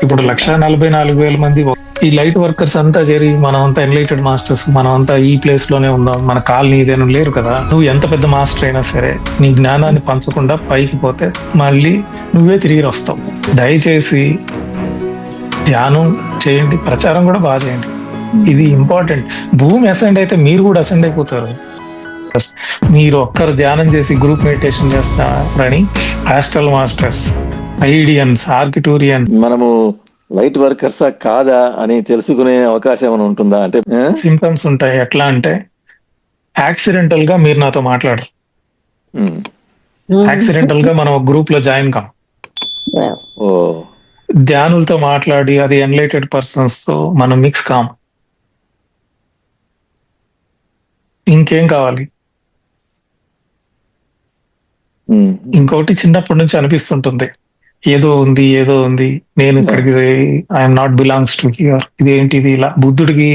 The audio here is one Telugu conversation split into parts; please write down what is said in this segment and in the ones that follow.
ఇప్పుడు 1,44,000 మంది ఈ లైట్ వర్కర్స్ అంతా చేరి మనం అంతా ఎన్లైటెడ్ మాస్టర్స్, మనం అంతా ఈ ప్లేస్ లోనే ఉందాం, మన కాలనీ ఇదేను లేరు కదా. నువ్వు ఎంత పెద్ద మాస్టర్ అయినా సరే నీ జ్ఞానాన్ని పంచకుండా పైకి పోతే మళ్ళీ నువ్వే తిరిగి వస్తావు. దయచేసి ధ్యానం చేయండి, ప్రచారం కూడా బాగా చేయండి. ఇది ఇంపార్టెంట్. భూమి అసెండ్ అయితే మీరు కూడా అసెండ్ అయిపోతారు. మీరు ఒక్కరు ధ్యానం చేసి గ్రూప్ మెడిటేషన్ చేస్తారని ఆస్ట్రల్ మాస్టర్స్, ఐడియన్స్, ఆర్కిటూరియన్ మనము లైట్ వర్కర్సా కాదా అని తెలుసుకునే అవకాశం ఏమైనా ఉంటుందా? అంటే సింప్టమ్స్ ఉంటాయి. ఎట్లా అంటే యాక్సిడెంటల్ గా మీరు నాతో మాట్లాడరు, యాక్సిడెంటల్ గా మనం ఒక గ్రూప్ లో జాయిన్ కాం. ఓ ధ్యానులతో మాట్లాడి అది ఎన్లైటెడ్ పర్సన్స్ తో మనం మిక్స్ కాం. ఇంకేం కావాలి? ఇంకొకటి చిన్నప్పటి నుంచి అనిపిస్తుంటుంది, ఏదో ఉంది ఏదో ఉంది, నేను ఇక్కడికి I'm not belongs to hear. ఇదేంటిది ఇలా? బుద్ధుడికి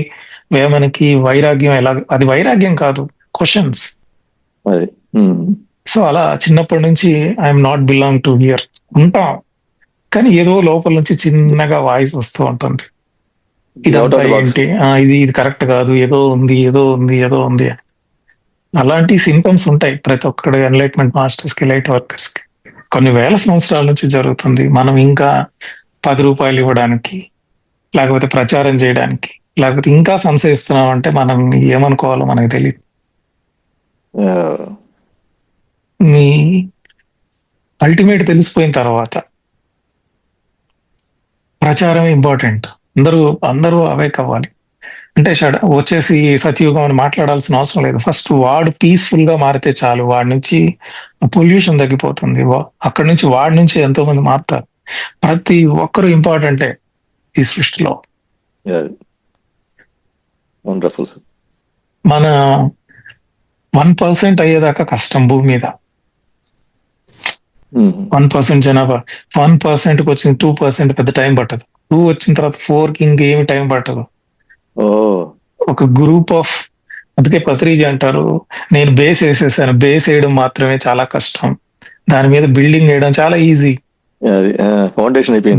వేమనకి వైరాగ్యం ఎలా? అది వైరాగ్యం కాదు, క్వశ్చన్స్. సో అలా చిన్నప్పటి నుంచి I'm not belong to hear ఉంటాం, కానీ ఏదో లోపల నుంచి చిన్నగా వాయిస్ వస్తూ ఉంటుంది, ఇదంతా ఏంటి, ఇది కరెక్ట్ కాదు, ఏదో ఉంది ఏదో ఉంది ఏదో ఉంది. అలాంటి సింటమ్స్ ఉంటాయి ప్రతి ఒక్కడు ఎన్లైట్మెంట్ మాస్టర్స్ కి, లైట్ వర్కర్స్ కి. కొన్ని వేల సంవత్సరాల నుంచి జరుగుతుంది. మనం ఇంకా 10 రూపాయలు ఇవ్వడానికి, లేకపోతే ప్రచారం చేయడానికి, లేకపోతే ఇంకా సంశయిస్తున్నాం అంటే మనం ఏమనుకోవాలో మనకు తెలియదు. మీ అల్టిమేట్ తెలిసిపోయిన తర్వాత ప్రచారం ఇంపార్టెంట్. అందరూ అవేక్ అవ్వాలి. అంటే వచ్చేసి సత్యయుగం అని మాట్లాడాల్సిన అవసరం లేదు. ఫస్ట్ వాడు పీస్ఫుల్ గా మారితే చాలు, వాడి నుంచి పొల్యూషన్ తగ్గిపోతుంది. అక్కడి నుంచి వాడి నుంచి ఎంతో మంది మారుతారు. ప్రతి ఒక్కరు ఇంపార్టెంటే ఈ సృష్టిలో. మన 1% అయ్యేదాకా కష్టం భూమి మీద. 1% జనాభా, 1%కి వచ్చిన 2% పెద్ద టైం పట్టదు. 2 వచ్చిన తర్వాత 4కి ఇంకేమి టైం పట్టదు. ఒక గ్రూప్ ఆఫ్, అందుకే పత్రిజీ అంటారు, నేను బేస్ వేసేసాను, బేస్ వేయడం మాత్రమే చాలా కష్టం, దాని మీద బిల్డింగ్ వేయడం చాలా ఈజీ.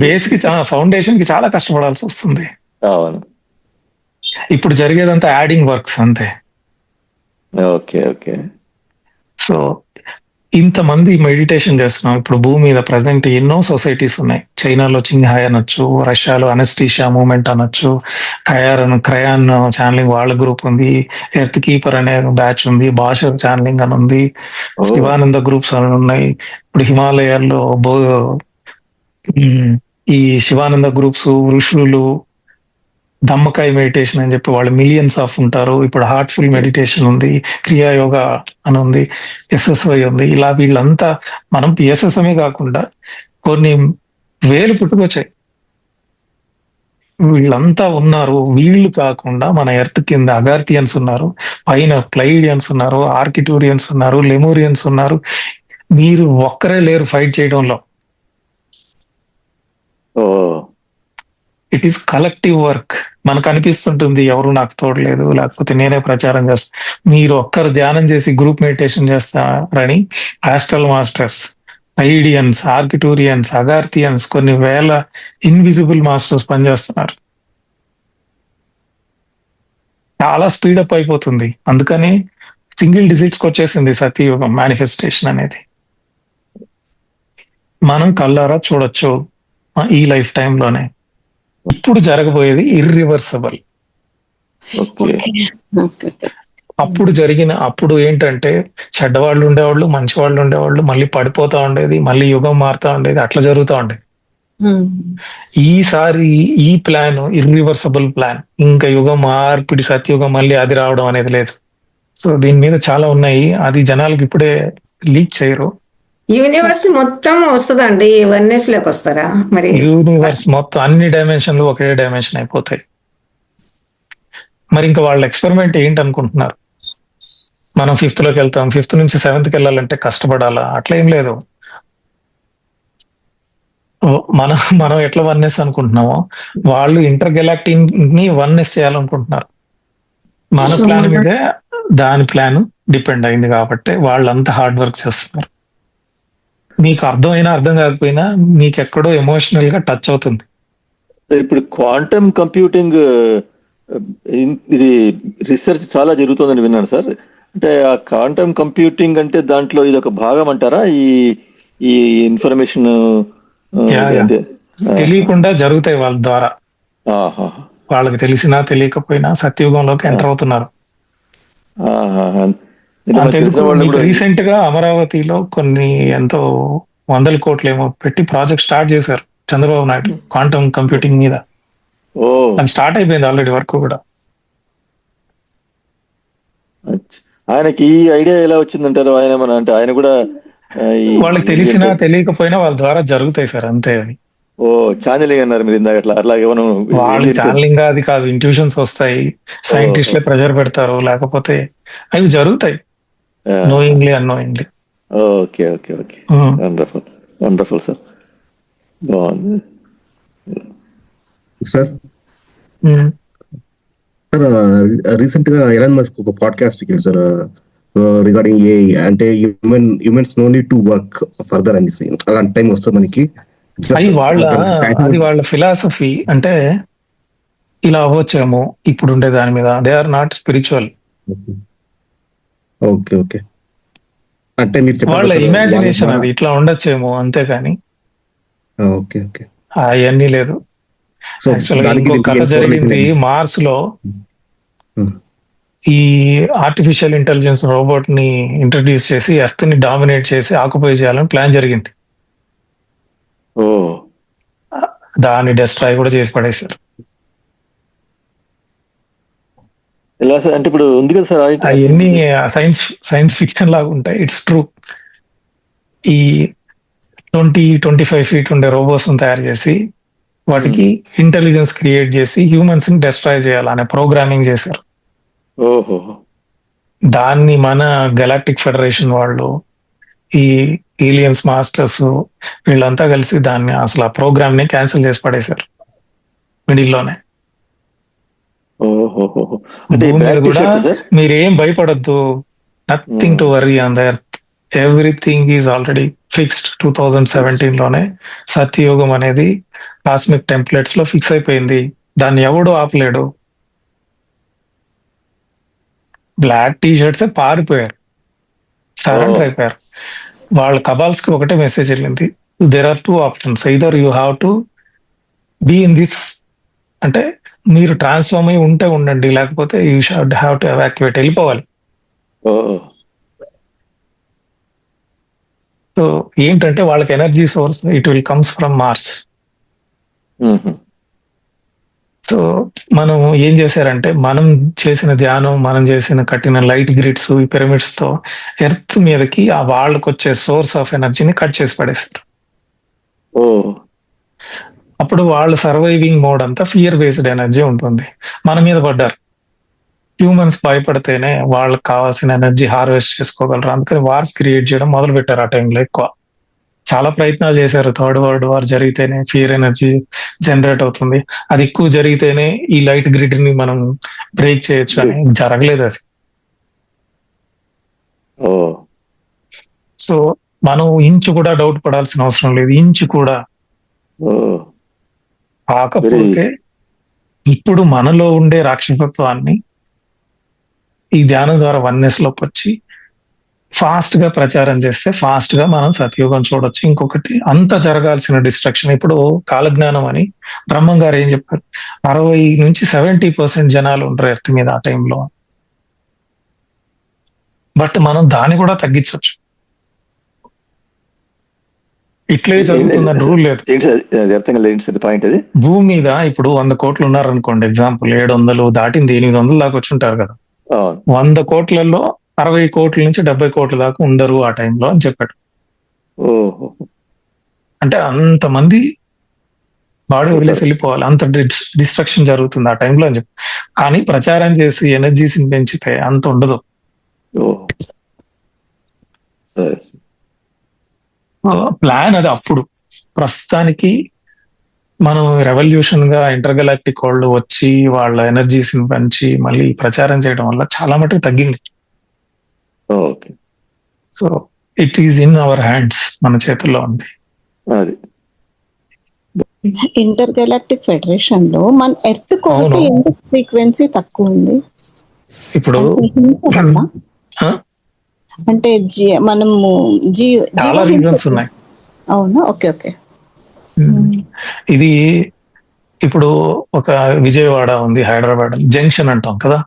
బేస్ కి ఫౌండేషన్ కి చాలా కష్టపడాల్సి వస్తుంది. ఇప్పుడు జరిగేదంతా యాడింగ్ వర్క్స్ అంతే. సో ఇంతమంది మెడిటేషన్ చేస్తున్నాం. ఇప్పుడు భూమి మీద ప్రజెంట్ ఎన్నో సొసైటీస్ ఉన్నాయి. చైనాలో చింగ్హాయ్ అనొచ్చు, రష్యాలో అనస్టీషియా మూవ్మెంట్ అనొచ్చు, క్రయాన్ ఛానలింగ్ వాళ్ళ గ్రూప్ ఉంది, ఎర్త్ కీపర్ అనే బ్యాచ్ ఉంది, భాష ఛానలింగ్ అని ఉంది, శివానంద గ్రూప్స్ అని ఉన్నాయి. ఇప్పుడు హిమాలయాల్లో ఈ శివానంద గ్రూప్స్, ఋషులు, దమ్మకాయ మెడిటేషన్ అని చెప్పి వాళ్ళు మిలియన్స్ ఆఫ్ ఉంటారు. ఇప్పుడు హార్ట్ఫుల్ మెడిటేషన్ ఉంది, క్రియాయోగా అని ఉంది, ఎస్ఎస్వై ఉంది. ఇలా వీళ్ళంతా, మనం పిఎస్ఎస్ఎంఏ కాకుండా కొన్ని వేలు పుట్టుకొచ్చాయి. వీళ్ళంతా ఉన్నారు. వీళ్ళు కాకుండా మన ఎర్త్ కింద అగార్థియన్స్ ఉన్నారు, పైన ప్లైడియన్స్ ఉన్నారు, ఆర్కిటూరియన్స్ ఉన్నారు, లెమూరియన్స్ ఉన్నారు. మీరు ఒక్కరే లేరు ఫైట్ చేయడంలో. It is collective work. మనకు అనిపిస్తుంటుంది ఎవరు నాకు తోడలేదు, లేకపోతే నేనే ప్రచారం చేస్తా. మీరు ఒక్కరు ధ్యానం చేసి గ్రూప్ మెడిటేషన్ చేస్తారని ఆస్ట్రల్ మాస్టర్స్, ఐడియన్స్, ఆర్కిటూరియన్స్, అగార్థియన్స్, కొన్ని వేల ఇన్విజిబుల్ మాస్టర్స్ పనిచేస్తున్నారు. చాలా స్పీడప్ అయిపోతుంది. అందుకని సింగిల్ డిజిట్స్కి వచ్చేసింది సత్యయుగం మేనిఫెస్టేషన్ అనేది. మనం కళ్ళారా చూడొచ్చు ఈ లైఫ్ టైంలోనే. ఇప్పుడు జరగబోయేది ఇర్రివర్సబుల్. అప్పుడు ఏంటంటే చెడ్డవాళ్ళు ఉండేవాళ్ళు, మంచి వాళ్ళు ఉండేవాళ్ళు, మళ్ళీ పడిపోతా ఉండేది, మళ్ళీ యుగం మారుతా ఉండేది, అట్లా జరుగుతూ ఉండేది. ఈసారి ఈ ప్లాన్ ఇర్రివర్సబుల్ ప్లాన్. ఇంకా యుగం మార్పిడి, సత్యుగం మళ్ళీ అది రావడం అనేది లేదు. సో దీని మీద చాలా ఉన్నాయి, అది జనాలకి ఇప్పుడే లీక్ చేయరు. యూనివర్స్ మొత్తం వస్తుందండి, వన్నెస్ లోకి వస్తారా? మరి యూనివర్స్ మొత్తం అన్ని డైమెన్షన్లు ఒకే డైమెన్షన్ అయిపోతాయి. మరి ఇంకా వాళ్ళ ఎక్స్పెరిమెంట్ ఏంటి అనుకుంటున్నారు? మనం 5th లోకి వెళ్తాం, 5th నుంచి 7th వెళ్ళాలంటే కష్టపడాలా? అట్లా ఏం లేదు. మనం ఎట్లా వన్నెస్ అనుకుంటున్నామో వాళ్ళు ఇంటర్ గెలాక్టిక్ ని వన్నెస్ చేయాలనుకుంటున్నారు. మన ప్లాన్ మీదే దాని ప్లాన్ డిపెండ్ అయింది కాబట్టి వాళ్ళంతా హార్డ్ వర్క్ చేస్తున్నారు. మీకు అర్థమైనా అర్థం కాకపోయినా మీకు ఎక్కడో ఎమోషనల్ గా టచ్ అవుతుంది. ఇప్పుడు క్వాంటమ్ కంప్యూటింగ్ ఇది రీసెర్చ్ చాలా జరుగుతుందని విన్నాను సార్. అంటే ఆ క్వాంటమ్ కంప్యూటింగ్ అంటే దాంట్లో ఇది ఒక భాగం అంటారా? ఈ ఈ ఇన్ఫర్మేషన్ యా, యా. తెలియకుండా జరుగుతాయి వాళ్ళ ద్వారా. వాళ్ళకి తెలిసినా తెలియకపోయినా సత్యయుగంలోకి ఎంటర్ అవుతున్నారు. తెలిసిన వాళ్ళు మీకు కూడా రీసెంట్ గా అమరావతిలో కొన్ని ఎంతో వందల కోట్లు ఏమో పెట్టి ప్రాజెక్ట్ స్టార్ట్ చేశారు చంద్రబాబు నాయుడు క్వాంటమ్ కంప్యూటింగ్ మీద. ఓ అది స్టార్ట్ అయిపోయింది ఆల్రెడీ వర్క్ కూడా. ఆయనకి ఈ ఐడియా ఎలా వచ్చిందంటారు? ఆయన మన అంటే ఆయన కూడా వాళ్ళకి తెలిసినా తెలియకపోయినా వాళ్ళ ద్వారా జరుగుతాయి సార్, అంతే అవి. ఓ ఛానలింగ్ అన్నారు మీరు ఇందాక, అట్లా ఏమైనా వాళ్ళకి ఛానలింగ్ అది కాదు, ఇంట్యూషన్స్ వస్తాయి, సైంటిస్ట్లే ప్రెజర్ పెడతారు, లేకపోతే అవి జరుగుతాయి knowingly unknowingly. Okay okay okay, wonderful wonderful sir, బాగుంది సార్. సార్ రీసెంట్ గా ఎలాన్ మస్క్ ఒక పాడ్కాస్ట్ ఇచ్చారు సార్ రిగార్డింగ్ ఏ, అంటే humans no need to work further అనేసి. అలాంటి టైం వస్తుంది మనకి. అది వాళ్ళ ఫిలాసఫీ. అంటే ఇలా అవ్వచ్చేమో ఇప్పుడు ఉండే దాని మీద. They are not spiritual. Okay okay, అంటే మీరు వాళ్ళ ఇమాజినేషన్ అది ఇట్లా ఉండొచ్చేమో, అంతేగాని ఓకే ఓకే అవన్నీ లేదు. యాక్చువల్గా ఇంకో కథ జరిగింది మార్స్ లో. ఈ ఆర్టిఫిషియల్ ఇంటెలిజెన్స్ రోబోట్ ని ఇంట్రడ్యూస్ చేసి ఎర్త్ ని డామినేట్ చేసి ఆక్యుపై చేయాలని ప్లాన్ జరిగింది. దాన్ని డెస్ట్రాయ్ కూడా చేసి పడేశారు. అంటే ఇప్పుడు ఉంది కదా సార్, అవన్నీ సైన్స్ ఫిక్షన్ లాగా ఉంటాయి. It's true. ఈ 20-25 ఫీట్ ఉండే రోబోట్స్ తయారు చేసి వాటికి ఇంటెలిజెన్స్ క్రియేట్ చేసి హ్యూమన్స్ ని డెస్ట్రాయ్ చేయాలనే ప్రోగ్రామింగ్ చేశారు. దాన్ని మన గెలాక్టిక్ ఫెడరేషన్ వాళ్ళు, ఈ ఏలియన్స్ మాస్టర్స్ వీళ్ళంతా కలిసి దాన్ని అసలు ఆ ప్రోగ్రామ్ ని క్యాన్సిల్ చేసి పడేశారు మిడిల్లోనే. భూమి మీద కూడా మీరేం భయపడద్దు, nothing to worry on the earth, everything is already fixed. 2017 లోనే సత్యయుగం అనేది కాస్మిక్ టెంప్లెట్స్ లో ఫిక్స్ అయిపోయింది. దాన్ని ఎవడు ఆపలేడు. బ్లాక్ టీ షర్ట్స్ పారిపోయారు, సరెండర్ అయిపోయారు. వాళ్ళ కబాల్స్ కి ఒకటే మెసేజ్ వెళ్ళింది, there are 2 options, either you have to be in this, అంటే మీరు ట్రాన్స్ఫార్మ్ అయి ఉంటే ఉండండి, లేకపోతే you should have to evacuate, వెళ్ళిపోవాలి. సో ఏంటంటే వాళ్ళకి energy source it will comes from Mars. So మనం ఏం చేశారంటే, మనం చేసిన ధ్యానం, మనం చేసిన కట్టిన లైట్ గ్రిడ్స్, ఈ పిరమిడ్స్ తో ఎర్త్ మీదకి ఆ వాళ్ళకి వచ్చే సోర్స్ ఆఫ్ ఎనర్జీని కట్ చేసి పడేశారు. అప్పుడు వాళ్ళ సర్వైవింగ్ మోడ్ అంతా ఫియర్ బేస్డ్ ఎనర్జీ ఉంటుంది. మన మీద పడ్డారు. హ్యూమన్స్ భయపడితేనే వాళ్ళకి కావాల్సిన ఎనర్జీ హార్వెస్ట్ చేసుకోగలరు. అందుకని వార్స్ క్రియేట్ చేయడం మొదలు పెట్టారు ఆ టైంలో. ఎక్కువ చాలా ప్రయత్నాలు చేశారు. థర్డ్ వరల్డ్ వార్ జరిగితేనే ఫియర్ ఎనర్జీ జనరేట్ అవుతుంది, అది ఎక్కువ జరిగితేనే ఈ లైట్ గ్రిడ్ ని మనం బ్రేక్ చేయొచ్చు అని. జరగలేదు అది. సో మనం ఇంచు కూడా డౌట్ పడాల్సిన అవసరం లేదు, ఇంచు కూడా. కాకపోతే ఇప్పుడు మనలో ఉండే రాక్షసత్వాన్ని ఈ ధ్యానం ద్వారా వన్నెస్ లోకి వచ్చి ఫాస్ట్ గా ప్రచారం చేస్తే ఫాస్ట్ గా మనం సత్యుగం చూడొచ్చు. ఇంకొకటి, అంత జరగాల్సిన డిస్ట్రక్షన్, ఇప్పుడు కాలజ్ఞానం అని బ్రహ్మం గారు ఏం చెప్పారు, 60-70% జనాలు ఉంటారు ఎర్త్ మీద ఆ టైంలో. బట్ మనం దాన్ని కూడా తగ్గించవచ్చు. ఇట్లే జరుగుతుందని రూల్ లేదు. భూమి మీద ఇప్పుడు 100 కోట్లు ఉన్నారనుకోండి, ఎగ్జాంపుల్ 700 దాటింది, 800 దాకా వచ్చి ఉంటారు కదా. 100 కోట్లలో 60 కోట్ల నుంచి 70 కోట్ల దాకా ఉండరు ఆ టైంలో అని చెప్పాడు. అంటే అంతమంది బాడీ వదిలేసి వెళ్ళిపోవాలి, అంత డిస్ట్రక్షన్ జరుగుతుంది ఆ టైంలో అని చెప్పి. కానీ ప్రచారం చేసి ఎనర్జీస్ పెంచితే అంత ఉండదు. ప్లాన్ అది అప్పుడు. ప్రస్తుతానికి మనం రెవల్యూషన్ గా ఇంటర్గలాక్టిక్ వాళ్ళు వచ్చి వాళ్ళ ఎనర్జీస్ పెంచి మళ్ళీ ప్రచారం చేయడం వల్ల చాలా మటుకు తగ్గింది. So it is in our hands, మన చేతుల్లో ఉంది. అది ఇంటర్ గెలాక్టిక్ ఫెడరేషన్ లో మన ఎర్త్ ఒకటి అవును. ఎందుకు ఫ్రీక్వెన్సీ తక్కువ ఉంది? ఇప్పుడు అంటే హింస వల్ల? ఆ, అంటే మనము చాలా జీవహింస. రీజన్స్ ఉన్నాయి. అవునా? Okay okay. ఇది ఇప్పుడు ఒక విజయవాడ ఉంది, హైదరాబాద్ జంక్షన్ అంటాం కదా,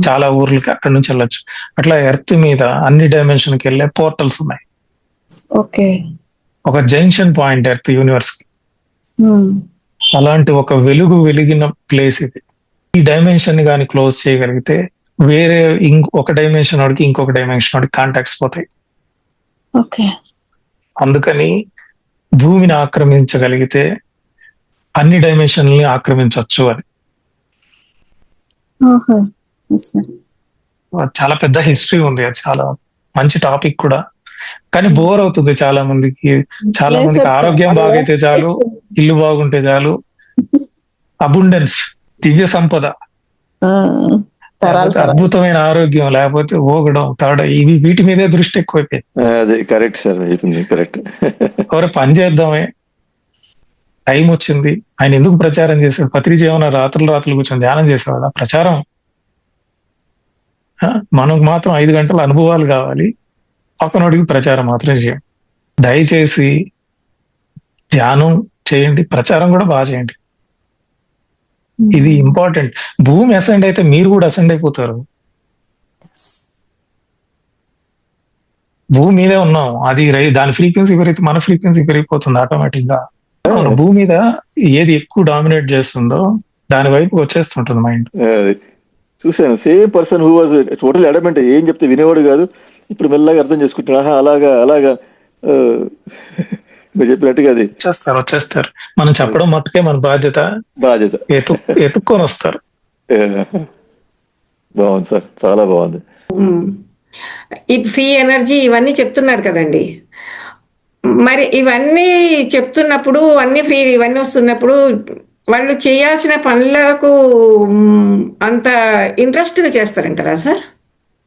చాలా ఊర్లకి అక్కడ నుంచి వెళ్ళొచ్చు. అట్లా ఎర్త్ మీద అన్ని డైమెన్షన్ కి వెళ్ళే పోర్టల్స్ ఉన్నాయి. ఓకే. ఒక జంక్షన్ పాయింట్ ఎర్త్ యూనివర్స్ కి. అలాంటి ఒక వెలిగిన ప్లేస్ ఇది. ఈ డైమెన్షన్ ని కానీ క్లోజ్ చేయగలిగితే వేరే ఒక డైమెన్షన్ వాడికి ఇంకొక డైమెన్షన్ వాడికి కాంటాక్ట్స్ పోతాయి. ఓకే. అందుకని భూమిని ఆక్రమించగలిగితే అన్ని డైమెన్షన్లని ఆక్రమించవచ్చు అని. చాలా పెద్ద హిస్టరీ ఉంది, అది చాలా మంచి టాపిక్ కూడా. కానీ బోర్ అవుతుంది చాలా మందికి. చాలా మందికి ఆరోగ్యం బాగైతే చాలు, ఇల్లు బాగుంటే చాలు, అబుండెన్స్, దివ్య సంపద, అద్భుతమైన ఆరోగ్యం, లేకపోతే ఓగడం తాడ, ఇవి వీటి మీదే దృష్టి ఎక్కువైపోయింది. అదే కరెక్ట్ సార్, కరెక్ట్. ఎవరు పని చేద్దామే, టైం వచ్చింది. ఆయన ఎందుకు ప్రచారం చేశాడు? పత్రిజీ ఏమైనా రాత్రులు కూర్చొని ధ్యానం చేసేవాడు? ప్రచారం. మనకు మాత్రం 5 గంటల అనుభవాలు కావాలి, పక్కనోడికి ప్రచారం మాత్రం చేయండి. దయచేసి ధ్యానం చేయండి, ప్రచారం కూడా బాగా చేయండి. ఇది ఇంపార్టెంట్. భూమి అసెండ్ అయితే మీరు కూడా అసెండ్ అయిపోతారు. భూమి మీదే ఉన్నాం, అది దాని ఫ్రీక్వెన్సీ పెరిగితే మన ఫ్రీక్వెన్సీ పెరిగిపోతుంది ఆటోమేటిక్ గా. భూమి మీద ఏది ఎక్కువ డామినేట్ చేస్తుందో దాని వైపు వచ్చేస్తుంటుంది మైండ్. చూసాను, same person who was total adamant, ఏం చెప్తే వినేవాడు కాదు, ఇప్పుడు మెల్లగా అర్థం చేసుకుంటున్నా. అలాగా మీరు చెప్పినట్టుగా అది వచ్చేస్తారు. మనం చెప్పడం మట్టుకే మన బాధ్యత. ఎత్తుక్కొని వస్తారు. బాగుంది సార్, చాలా బాగుంది. ఈ ఫ్రీ ఎనర్జీ ఇవన్నీ చెప్తున్నారు కదండి, మరి ఇవన్నీ చెప్తున్నప్పుడు అన్ని ఫ్రీ ఇవన్నీ వస్తున్నప్పుడు వాళ్ళు చేయాల్సిన పనులకు అంత ఇంట్రెస్ట్ గా చేస్తారంటారా సార్?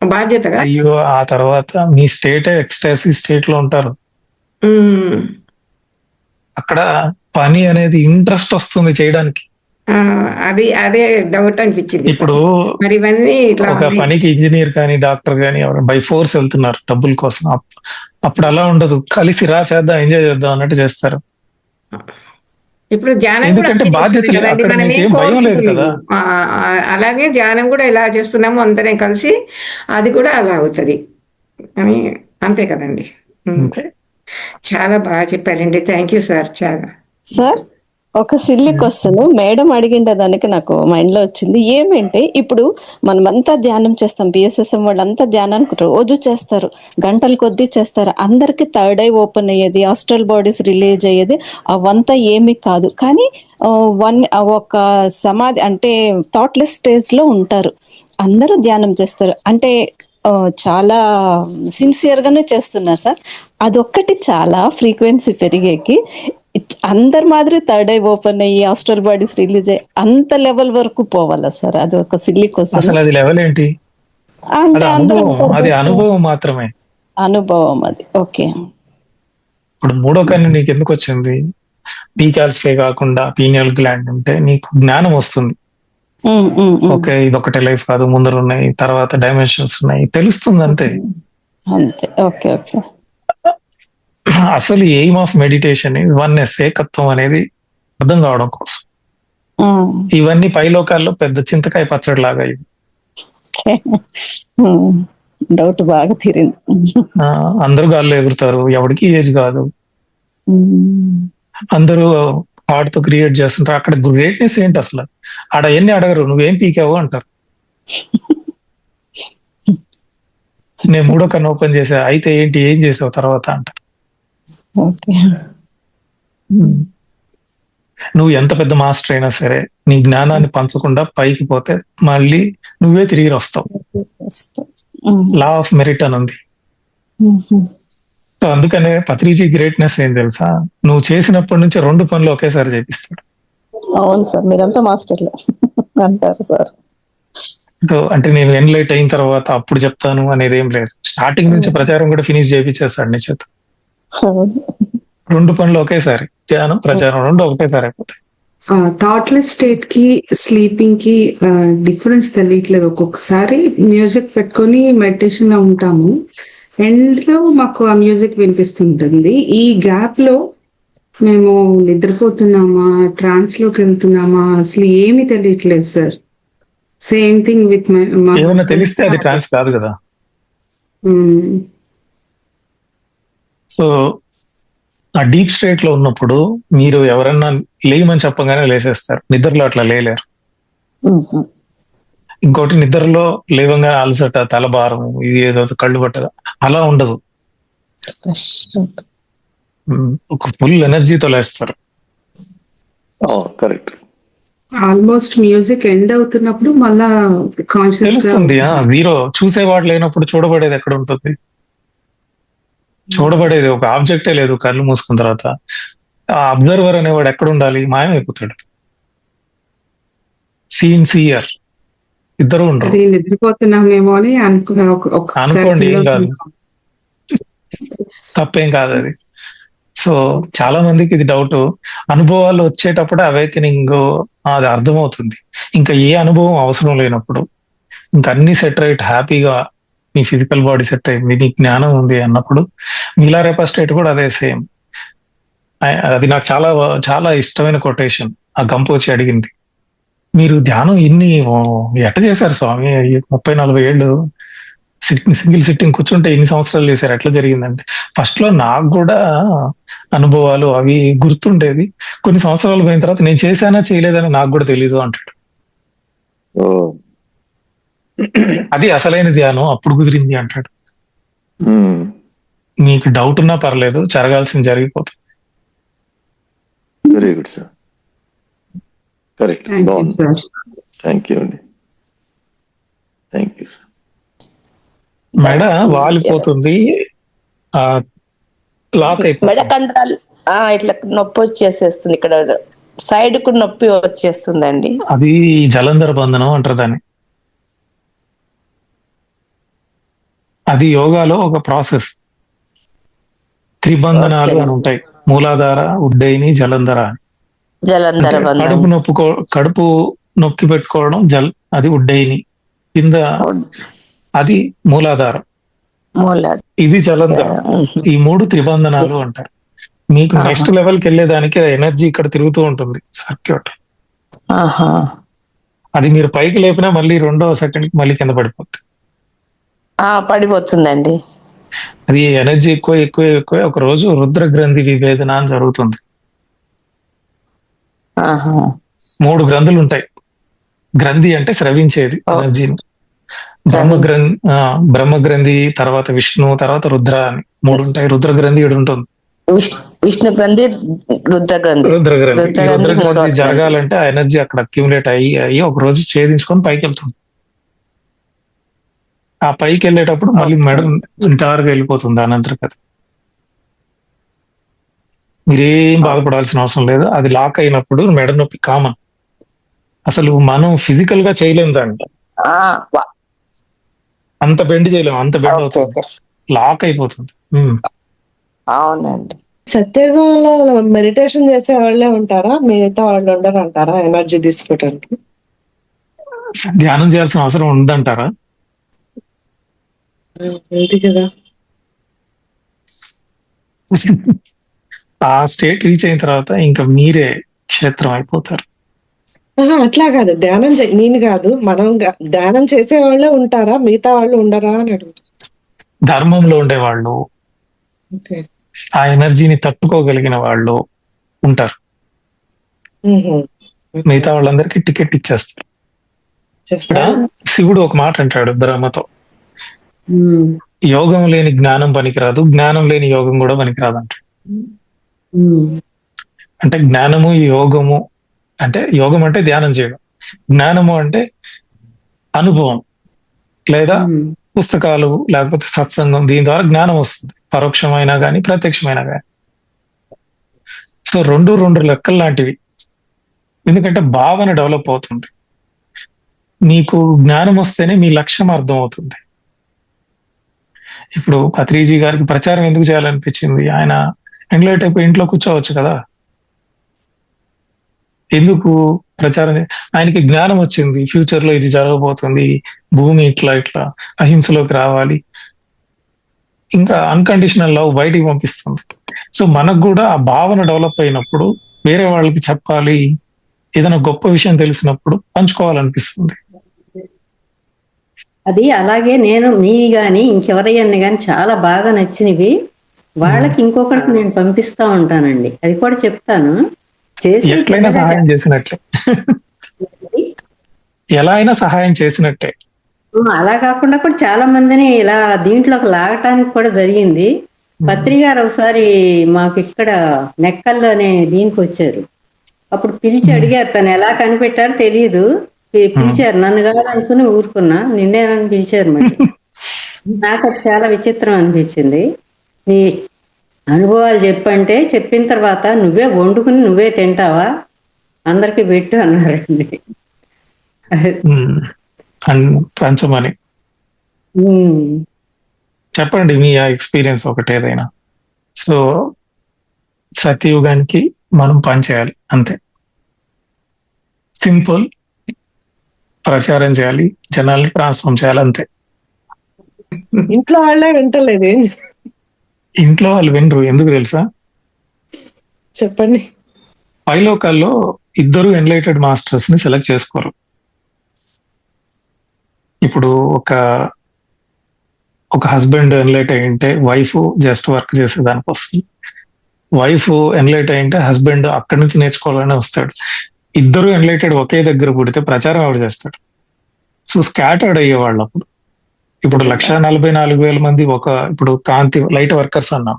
బాధ్యతగా? అయ్యో, ఆ తర్వాత మీ స్టేట్ ఎక్స్టాసీ స్టేట్ లో ఉంటారు. అక్కడ పని అనేది ఇంట్రెస్ట్ వస్తుంది చేయడానికి. అదే డౌట్ అనిపించింది. ఇప్పుడు మరి ఇవన్నీ ఒక పనికి ఇంజనీర్ కానీ డాక్టర్ కానీ ఎవరు బై ఫోర్స్ వెళ్తున్నారు డబ్బుల కోసం. అప్పుడు అలా ఉండదు, కలిసి రా చేద్దాం, ఎంజాయ్ చేద్దాం అన్నట్టు చేస్తారు. ఇప్పుడు ధ్యానం ఎందుకంటే బాధ్యత అక్కడ మీకేం భయం లేదు కదా. అలాగే ధ్యానం కూడా ఎలా చేస్తున్నామో అందరం కలిసి అది కూడా అలా అవుతుంది అని, అంతే కదండి. చాలా బాగా చెప్పారండి, థ్యాంక్ యూ సార్. చాలా సార్, ఒక సిల్లీ క్వశ్చన్ మేడం అడిగిండే దానికి నాకు మైండ్ లో వచ్చింది. ఏమంటే ఇప్పుడు మనమంతా ధ్యానం చేస్తాం, బిఎస్ఎస్ఎం వాళ్ళంతా ధ్యానానికి రోజు చేస్తారు, గంటల కొద్దీ చేస్తారు. అందరికి థర్డ్ ఐ ఓపెన్ అయ్యేది, ఆస్ట్రల్ బాడీస్ రిలీజ్ అయ్యేది, అవంతా ఏమీ కాదు. కానీ ఒక సమాధి అంటే థాట్లెస్ స్టేజ్ లో ఉంటారు, అందరూ ధ్యానం చేస్తారు. అంటే చాలా సిన్సియర్ గానే చేస్తున్నారు సార్. అదొక్కటి చాలా ఫ్రీక్వెన్సీ పెరిగేకి అందరి మాదిరి థర్డ్ ఐ ఓపెన్ అయ్యి ఆస్ట్రల్ బాడీస్ రిలీజ్ అయ్యి అంత లెవెల్ వరకు పోవాలా సార్? అది ఒక సిల్లీ క్వశ్చన్. అసలు అది లెవెల్ ఏంటి? అంటే అది అనుభవం మాత్రమే. అనుభవం అది. ఓకే. ఇప్పుడు మూడో కన్ను నీకు ఎందుకు వచ్చింది? పీకాల్స్కే కాకుండా పీనియల్ గ్లాండ్ ఉంటే నీకు జ్ఞానం వస్తుంది. ఓకే, ఇది ఒకటే లైఫ్ కాదు, ముందర ఉన్నాయి, తర్వాత డైమెన్షన్స్ ఉన్నాయి, తెలుస్తుంది అంతే. అంతే. Okay okay. అసలు ఎయిమ్ ఆఫ్ మెడిటేషన్ వన్నెస్, ఏకత్వం అనేది అర్థం కావడం కోసం. ఇవన్నీ పైలోకాల్లో పెద్ద చింతకాయ పచ్చడి లాగా. డౌట్ బాగా తీరింది. అందరూ గాల్లో ఎగురుతారు, ఎవరికి ఏజ్ కాదు, అందరూ ఆర్ట్తో క్రియేట్ చేస్తుంటారు. అక్కడ గ్రేట్నెస్ ఏంటి అసలు? ఆడ ఎన్ని అడగరు, నువ్వేం పీకావు అంటారు. నేను మూడో కన్ను ఓపెన్ చేసా, అయితే ఏంటి, ఏం చేసావు తర్వాత అంటారు. నువ్వు ఎంత పెద్ద మాస్టర్ అయినా సరే నీ జ్ఞానాన్ని పంచకుండా పైకి పోతే మళ్ళీ నువ్వే తిరిగి వస్తావు. లా ఆఫ్ మెరిట్ అని ఉంది. అందుకనే పత్రిజీ గ్రేట్నెస్ ఏం తెలుసా? నువ్వు చేసినప్పటి నుంచి 2 పనులు ఒకేసారి చేపిస్తాడు. అవును సార్, మీరంతా మాస్టర్లే అంటారు సార్. సో అంటే నేను ఎన్లైట్ అయిన తర్వాత అప్పుడు చెప్తాను అనేది ఏం లేదు. స్టార్టింగ్ నుంచి ప్రచారం కూడా ఫినిష్ చేయించేస్తాడు నీ చేత. రెండు పనులు ఒకేసారి, ధ్యానం ప్రచారం రెండు ఒకటేసారి అయిపోతాయి. థాట్లెస్ స్టేట్ కి స్లీపింగ్ కి డిఫరెన్స్ తెలియట్లేదు. ఒక్కొక్కసారి మ్యూజిక్ పెట్టుకొని మెడిటేషన్ లో ఉంటాము, ఎండ్ లో మాకు ఆ మ్యూజిక్ వినిపిస్తుంటుంది. ఈ గ్యాప్ లో మేము నిద్రపోతున్నామా, ట్రాన్స్ లోకి వెళ్తున్నామా, అసలు ఏమీ తెలియట్లేదు సార్. సేమ్ థింగ్ విత్ ఏమైనా తెలిస్తే అది ట్రాన్స్ కాదు కదా. సో ఆ డీప్ స్టేట్ లో ఉన్నప్పుడు మీరు ఎవరన్నా లేయమని చెప్పగానే లేసేస్తారు, నిద్రలో అట్లా లేలేరు. ఇంకోటి, నిద్రలో లేవంగా అలసట, తలభారం, ఇది ఏదో కళ్ళు పట్టదు, అలా ఉండదు. ఒక ఫుల్ ఎనర్జీతో లేస్తారు. కరెక్ట్. ఆల్మోస్ట్ మ్యూజిక్ ఎండ్ అవుతున్నప్పుడు మళ్ళా కాన్షియస్ తెలుస్తుంది. జీరో చూసేవాడు లేనప్పుడు చూడబడేది ఎక్కడ ఉంటుంది? చూడబడేది ఒక ఆబ్జెక్టే లేదు కళ్ళు మూసుకున్న తర్వాత. ఆ అబ్జర్వర్ అనేవాడు ఎక్కడ ఉండాలి? మాయమైపోతాడు. సీన్ సీయర్ ఇద్దరు ఉండరు. అది నిద్రపోతున్నామేమో అని అనుకోండి, ఏం కాదు, తప్పేం కాదు అది. సో చాలా మందికి ఇది డౌట్. అనుభవాలు వచ్చేటప్పుడు అవేకనింగ్ అది అర్థమవుతుంది. ఇంకా ఏ అనుభవం అవసరం లేనప్పుడు, ఇంకా అన్ని సెట్ రైట్, హ్యాపీగా మీ ఫిజికల్ బాడీ సెట్ అయింది, నీ జ్ఞానం ఉంది అన్నప్పుడు మిలారేపా స్టేట్ కూడా అదే సేమ్. అది నాకు చాలా చాలా ఇష్టమైన కొటేషన్. ఆ గంపోచి అడిగింది, మీరు ధ్యానం ఇన్ని ఎట్ట చేశారు స్వామి, 30-40 ఏళ్ళు సింగిల్ సిట్టింగ్ కూర్చుంటే ఇన్ని సంవత్సరాలు చేశారు, ఎట్లా జరిగిందంటే, ఫస్ట్ లో నాకు కూడా అనుభవాలు అవి గుర్తుండేది, కొన్ని సంవత్సరాలు పోయిన తర్వాత నేను చేశానా చేయలేదని నాకు కూడా తెలీదు అంటాడు. అది అసలైన ధ్యానం, అప్పుడు కుదిరింది అంటాడు. మీకు డౌట్ ఉన్నా పర్లేదు, జరగాల్సింది జరిగిపోతుంది. Very good sir, correct. Thank you అండి, థ్యాంక్ యూ సార్. మెడ వాలిపోతుంది, లాక్ మెడ అయిపోతుంది. కండరాలు ఇట్లా నొప్పి వచ్చేసేస్తుంది, ఇక్కడ సైడ్ కు నొప్పి వచ్చేస్తుందండి. అది జలంధర బంధనం అంటారు దాన్ని. అది యోగాలో ఒక ప్రాసెస్. త్రిబంధనాలు అని ఉంటాయి, మూలాధార, ఉడ్డయిని, జలంధర అని. జలంధర బంధనం. కడుపు నొక్కి పెట్టుకోవడం అది ఉడ్డయిని, కింద అది మూలాధారం, ఇది జలంధరం. ఈ 3 త్రిబంధనాలు అంటారు. మీకు నెక్స్ట్ లెవెల్కి వెళ్ళేదానికి ఎనర్జీ ఇక్కడ తిరుగుతూ ఉంటుంది, సర్క్యూట్. అది మీరు పైకి లేపినా మళ్ళీ 2వ సెకండ్కి మళ్ళీ కింద పడిపోతుందండి. అది ఎనర్జీ ఎక్కువ ఎక్కువ ఎక్కువ ఒక రోజు రుద్ర గ్రంథి విభేదన అని జరుగుతుంది. 3 గ్రంథులు ఉంటాయి. గ్రంథి అంటే స్రవించేది ఎనర్జీని. బ్రహ్మ గ్రంథి, తర్వాత విష్ణు, తర్వాత రుద్ర అని 3 ఉంటాయి. రుద్ర గ్రంథి ఇక్కడ ఉంటుంది. విష్ణు గ్రంథి, రుద్ర గ్రంథి. రుద్ర గ్రంథి జరగాలంటే ఆ ఎనర్జీ అక్కడ అక్యుములేట్ అయ్యి ఒక రోజు ఛేదించుకొని పైకి వెళ్తుంది. ఆ పైకి వెళ్ళేటప్పుడు మళ్ళీ మెడ ఇంతవరకు వెళ్ళిపోతుంది అనంతరం కదా. మీరేం బాధపడాల్సిన అవసరం లేదు. అది లాక్ అయినప్పుడు మెడ నొప్పి కామన్. అసలు మనం ఫిజికల్ గా చేయలేము దాన్ని, అంత బెండ్ చేయలేము, అంత బెండ్ అవుతుంది, లాక్ అయిపోతుంది. అవునండి. సత్యయుగంలో మెడిటేషన్ చేసే వాళ్ళే ఉంటారా, మిగతా వాళ్ళు ఉండరు అంటారా ఎనర్జీ తీసుకోవడానికి? ధ్యానం చేయాల్సిన అవసరం ఉందంటారా? ఉంది కదా. ఆ స్టేట్ రీచ్ అయిన తర్వాత ఇంకా మీరే క్షేత్రం అయిపోతారు. అట్లా కాదు, నేను కాదు, మనం ధ్యానం చేసే వాళ్ళే ఉంటారా, మిగతా వాళ్ళు ఉండరా అని అడుగుతారు. ధర్మంలో ఉండేవాళ్ళు, ఆ ఎనర్జీని తట్టుకోగలిగిన వాళ్ళు ఉంటారు. మిగతా వాళ్ళందరికీ టికెట్ ఇచ్చేస్తారు. శివుడు ఒక మాట అంటాడు బ్రహ్మతో, యోగం లేని జ్ఞానం పనికిరాదు, జ్ఞానం లేని యోగం కూడా పనికిరాదు అంటాడు. అంటే జ్ఞానము, యోగము అంటే, యోగం అంటే ధ్యానం చేయడం, జ్ఞానము అంటే అనుభవం లేదా పుస్తకాలు లేకపోతే సత్సంగం, దీని ద్వారా జ్ఞానం వస్తుంది, పరోక్షమైనా కానీ ప్రత్యక్షమైనా కానీ. సో 2 లెక్కలు లాంటివి. ఎందుకంటే భావన డెవలప్ అవుతుంది. మీకు జ్ఞానం వస్తేనే మీ లక్ష్యం అర్థం అవుతుంది. ఇప్పుడు పత్రిజీ గారికి ప్రచారం ఎందుకు చేయాలనిపించింది? ఆయన ఎంగ్లైట్ అయిపోయి ఇంట్లో కూర్చోవచ్చు కదా. ఎందుకు ప్రచారం? ఆయనకి జ్ఞానం వచ్చింది, ఫ్యూచర్ లో ఇది జరగబోతుంది, భూమి ఇట్లా ఇట్లా అహింసలోకి రావాలి, ఇంకా అన్కండిషనల్ లవ్ బయటికి పంపిస్తుంది. సో మనకు కూడా ఆ భావన డెవలప్ అయినప్పుడు వేరే వాళ్ళకి చెప్పాలి, ఏదైనా గొప్ప విషయం తెలిసినప్పుడు పంచుకోవాలనిపిస్తుంది. అది అలాగే నేను మీ గాని ఇంకెవరయ్యని గాని చాలా బాగా నచ్చినవి వాళ్ళకి ఇంకొకరికి నేను పంపిస్తా ఉంటానండి. అది కూడా చెప్తాను. చేసి ఎట్లయినా చక్కగా సహాయం చేసినట్లే, ఎలా అయినా సహాయం చేసినట్టే. అలా కాకుండా కూడా చాలా మందిని ఇలా దీంట్లోకి లాగటానికి కూడా జరిగింది. పత్రి గారు ఒకసారి మాకు ఇక్కడ నెక్కల్లో అనే దీనికి వచ్చారు. అప్పుడు పిలిచి అడిగారు, తను ఎలా కనిపెట్టారో తెలియదు, పిలిచారు. నన్ను కాదనుకుని ఊరుకున్నా, నిన్నేనని పిలిచారు. మరి నాకు అది చాలా విచిత్రం అనిపించింది. నీ అనుభవాలు చెప్పంటే చెప్పిన తర్వాత నువ్వే వండుకుని నువ్వే తింటావా, అందరికి పెట్టు అన్నారండి. పంచమని చెప్పండి మీ ఎక్స్పీరియన్స్ ఒకటి ఏదైనా. సో సత్యయుగానికి మనం పనిచేయాలి అంతే, సింపుల్. ప్రచారం చేయాలి, జనాల్ని ట్రాన్స్ఫార్మ్ చేయాలి అంతే. ఇంట్లో వాళ్ళే వింటలేదు. ఇంట్లో వాళ్ళు వినరు, ఎందుకు తెలుసా? చెప్పండి. పైలోకాల్లో ఇద్దరు ఎన్లైటెడ్ మాస్టర్స్ ని సెలెక్ట్ చేసుకోరు. ఇప్పుడు ఒక హస్బెండ్ ఎన్లైట్ అయి ఉంటే వైఫ్ జస్ట్ వర్క్ చేసేదానికి వస్తుంది. వైఫ్ ఎన్లైట్ అయి ఉంటే హస్బెండ్ అక్కడి నుంచి నేర్చుకోవాలని వస్తాడు. ఇద్దరు ఎన్లైటెడ్ ఒకే దగ్గర పుడితే ప్రచారం ఎవరు చేస్తాడు? సో స్కాటర్డ్ అయ్యేవాళ్ళు అప్పుడు. ఇప్పుడు 1,44,000 మంది ఇప్పుడు కాంతి లైట్ వర్కర్స్ అన్నాం.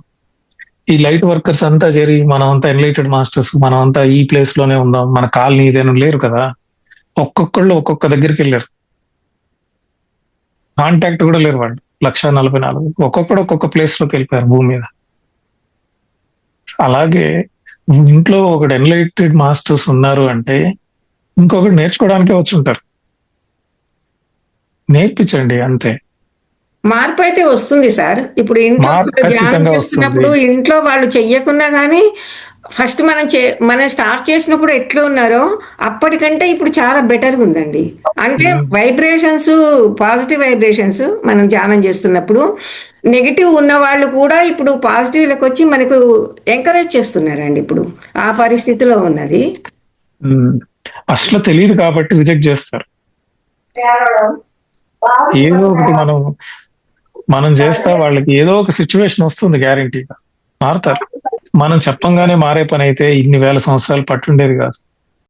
ఈ లైట్ వర్కర్స్ అంతా చేరి మనం అంతా ఎన్లైటెడ్ మాస్టర్స్, మనం అంతా ఈ ప్లేస్ లోనే ఉందాం, మన కాలనీ ఇదేను లేరు కదా. ఒక్కొక్కళ్ళు ఒక్కొక్క దగ్గరికి వెళ్ళారు, కాంటాక్ట్ కూడా లేరు వాళ్ళు. 1,44,000 ఒక్కొక్కడు ఒక్కొక్క ప్లేస్ లోకి వెళ్ళిపోయారు భూమి మీద. అలాగే ఇంట్లో ఒకడు ఎన్లైటెడ్ మాస్టర్స్ ఉన్నారు అంటే ఇంకొకటి నేర్చుకోవడానికే వచ్చి ఉంటారు. నేర్పించండి అంతే. మార్పు అయితే వస్తుంది సార్. ఇప్పుడు ఇంట్లో మార్పు ధ్యానం ఖచ్చితంగా చేస్తున్నప్పుడు వస్తుంది. ఇంట్లో వాళ్ళు చెయ్యకున్నా కానీ ఫస్ట్ మనం స్టార్ట్ చేసినప్పుడు ఎట్లా ఉన్నారో అప్పటికంటే ఇప్పుడు చాలా బెటర్గా ఉందండి. అంటే వైబ్రేషన్స్, పాజిటివ్ వైబ్రేషన్స్ మనం ధ్యానం చేస్తున్నప్పుడు నెగిటివ్ ఉన్న వాళ్ళు కూడా ఇప్పుడు పాజిటివ్లకు వచ్చి మనకు ఎంకరేజ్ చేస్తున్నారండి. ఇప్పుడు ఆ పరిస్థితిలో ఉన్నది. అసలు తెలియదు కాబట్టి రిజెక్ట్ చేస్తారు. ఏదో ఒకటి మనం చేస్తా వాళ్ళకి ఏదో ఒక సిచ్యువేషన్ వస్తుంది, గ్యారంటీగా మారుతారు. మనం చెప్పంగానే మారే పని అయితే ఇన్ని వేల సంవత్సరాలు పట్టుండేది కాదు.